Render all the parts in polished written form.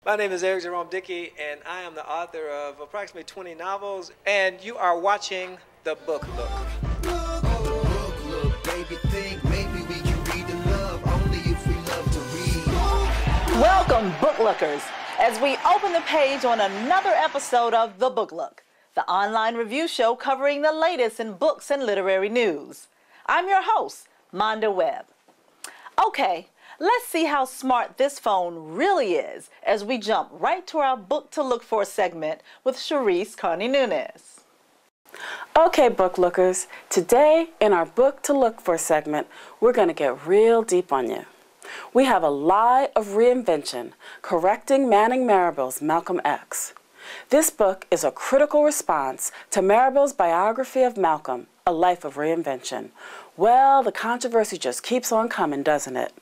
My name is Eric Jerome Dickey, and I am the author of approximately 20 novels, and you are watching The Book Look. Book Look, baby, think maybe we can read the love only if we love to read. Welcome, Book Lookers, as we open the page on another episode of The Book Look, the online review show covering the latest in books and literary news. I'm your host, Monda Webb. Okay, let's see how smart this phone really is as we jump right to our Book to Look For segment with Charisse Carney-Nunes. Okay, book lookers, today in our Book to Look For segment, we're going to get real deep on you. We have a Lie of Reinvention, correcting Manning Marable's Malcolm X. This book is a critical response to Marable's biography of Malcolm, A Life of Reinvention. Well, the controversy just keeps on coming, doesn't it?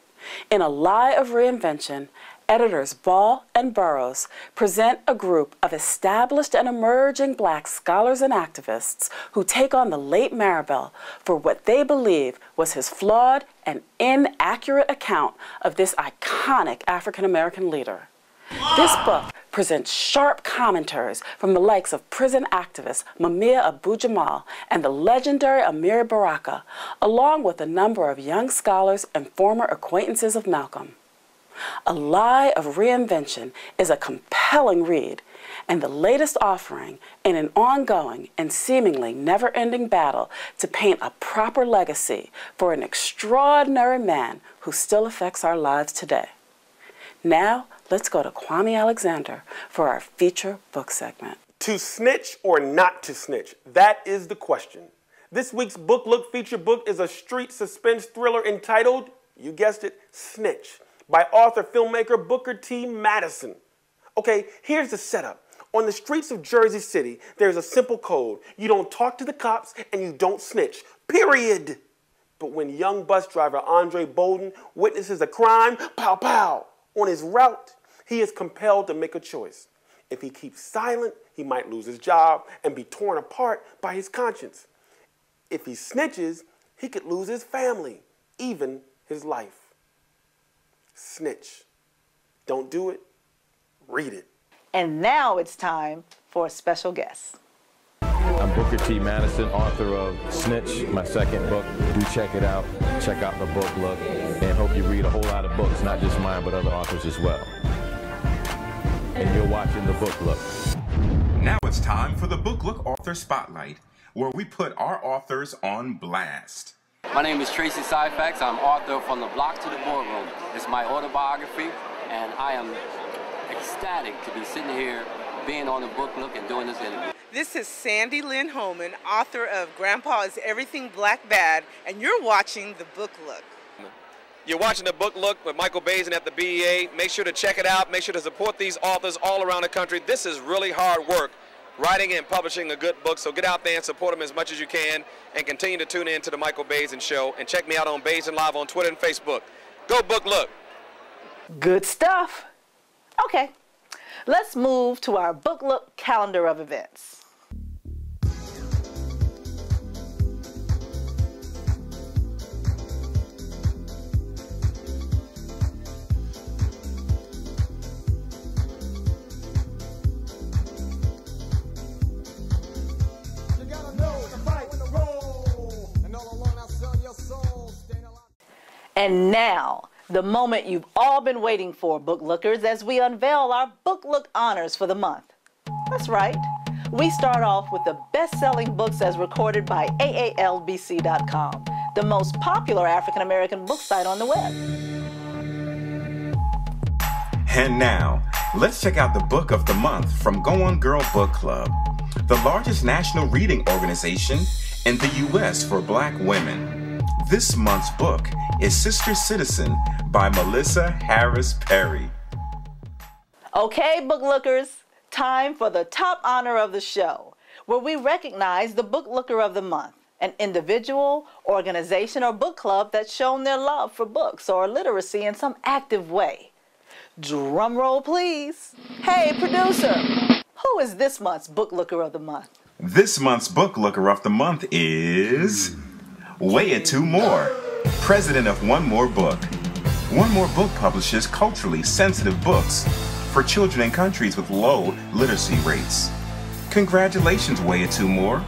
In A Lie of Reinvention, editors Ball and Burroughs present a group of established and emerging black scholars and activists who take on the late Marable for what they believe was his flawed and inaccurate account of this iconic African-American leader. This book presents sharp commentaries from the likes of prison activist Mumia Abu-Jamal and the legendary Amiri Baraka, along with a number of young scholars and former acquaintances of Malcolm. A Lie of Reinvention is a compelling read and the latest offering in an ongoing and seemingly never-ending battle to paint a proper legacy for an extraordinary man who still affects our lives today. Now, let's go to Kwame Alexander for our feature book segment. To snitch or not to snitch? That is the question. This week's Book Look feature book is a street suspense thriller entitled, you guessed it, Snitch, by author-filmmaker Booker T. Mattison. Okay, here's the setup. On the streets of Jersey City, there's a simple code. You don't talk to the cops and you don't snitch, period. But when young bus driver Andre Bolden witnesses a crime, pow pow, on his route, he is compelled to make a choice. If he keeps silent, he might lose his job and be torn apart by his conscience. If he snitches, he could lose his family, even his life. Snitch. Don't do it. Read it. And now it's time for a special guest. I'm Booker T. Mattison, author of Snitch, my second book. Do check it out. Check out the Book Look, and hope you read a whole lot of books, not just mine, but other authors as well. And you're watching the Book Look. Now it's time for the Book Look Author Spotlight, where we put our authors on blast. My name is Tracy Syfax. I'm author From the Block to the Boardroom. It's my autobiography, and I am ecstatic to be sitting here, being on the Book Look and doing this interview. This is Sandy Lynn Holman, author of Grandpa is Everything Black Bad, and you're watching The Book Look. You're watching The Book Look with Michael Baisden at the BEA. Make sure to check it out. Make sure to support these authors all around the country. This is really hard work, writing and publishing a good book, so get out there and support them as much as you can, and continue to tune in to the Michael Baisden Show, and check me out on Baisden Live on Twitter and Facebook. Go Book Look. Good stuff. Okay, let's move to our Book Look calendar of events. And now, the moment you've all been waiting for, Book Lookers, as we unveil our Book Look honors for the month. That's right. We start off with the best-selling books as recorded by AALBC.com, the most popular African-American book site on the web. And now, let's check out the Book of the Month from Go On Girl Book Club, the largest national reading organization in the U.S. for Black women. This month's book is Sister Citizen by Melissa Harris Perry. Okay, Book Lookers, time for the top honor of the show, where we recognize the Book Looker of the Month, an individual, organization, or book club that's shown their love for books or literacy in some active way. Drum roll, please. Hey, producer, who is this month's Book Looker of the Month? This month's Book Looker of the Month is Way Two More, president of One More Book. One More Book publishes culturally sensitive books for children in countries with low literacy rates. Congratulations, Way It Two More.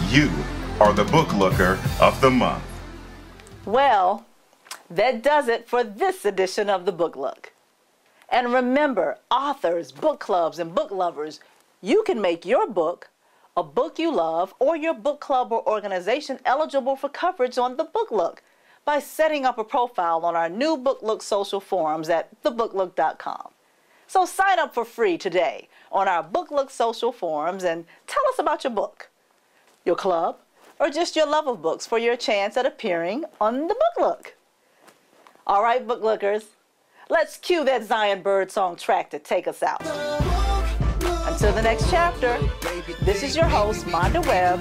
You are the Book Looker of the Month. Well, that does it for this edition of the Book Look. And remember, authors, book clubs, and book lovers, you can make your book, a book you love, or your book club or organization eligible for coverage on the Book Look by setting up a profile on our new Book Look social forums at thebooklook.com. So sign up for free today on our Book Look social forums and tell us about your book, your club, or just your love of books for your chance at appearing on the Book Look. All right, Book Lookers, let's cue that Zion Birdsong track to take us out. Until the next chapter, this is your host, Monda Webb,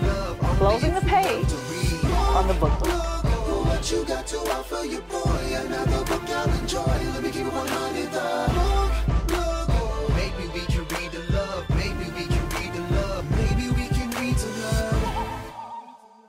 closing the page on the Book Look. What you got to offer your boy, another book I'll enjoy. Let me keep it 100.